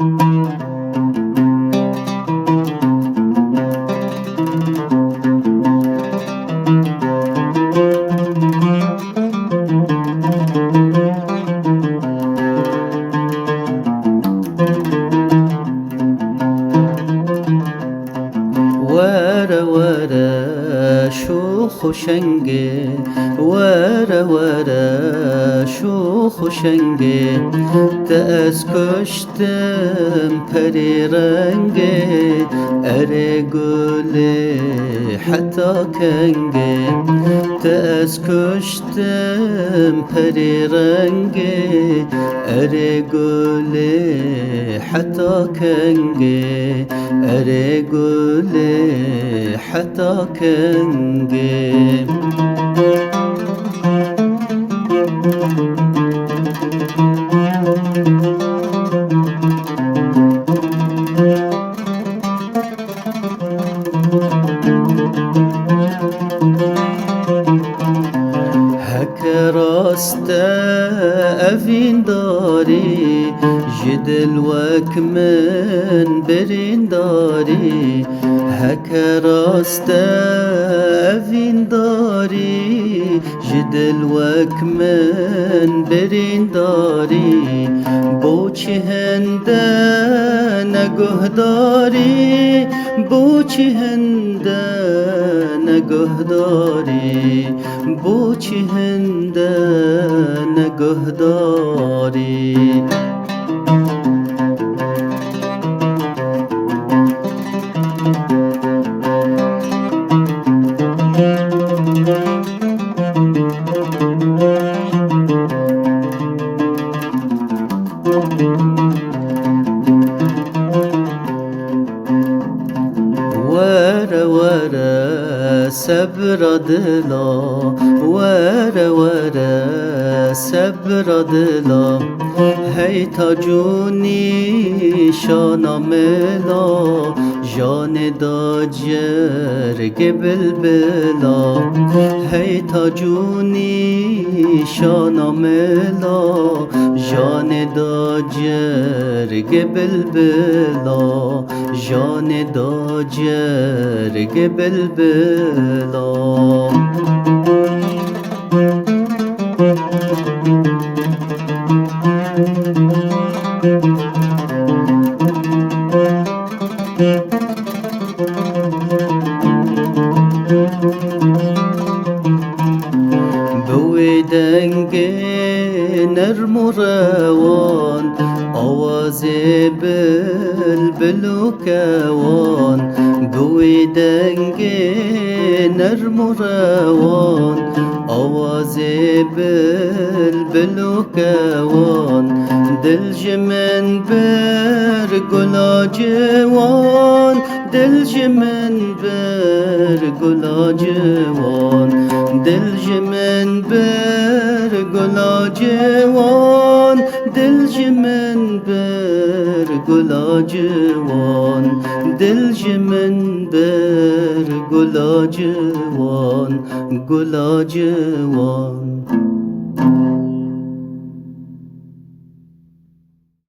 وره وره شوخ و شنگه، وره وره شوخ و شنگه، از کشتم پری رنگه، اره گله حتی کنگه، از کشتم پری رنگه، اره گله حتی کنگه، اره گله حتی کنگه. هک راست افین داری، جدل وک من برین داری، هک راست افین داری، جدل وک من برین داری، بوچی هنده نگه داری، بوچی هنده نگه داری، بوچی هنده نگه داری. وره وره صبر دلا، وره وره صبر دلا، هی تا جونی شانا ملا، جان دا جرگ بلبلا، هی تا جونی شانا ملا، جان دا جرگ بلبلا، جان دا جرگ بلبلا. بوی دنگ نرم و روان، آواز بلبل و کوان، بوی دنگ نرم و روان، آواز بلبل و کوان، دل جمن بر گلا جوان، دل جمن بر گلا جوان، دل جمن بر گلا جوان، دل جمن بر گلا جوان، دل جمن بر گلا جوان، گلا جوان.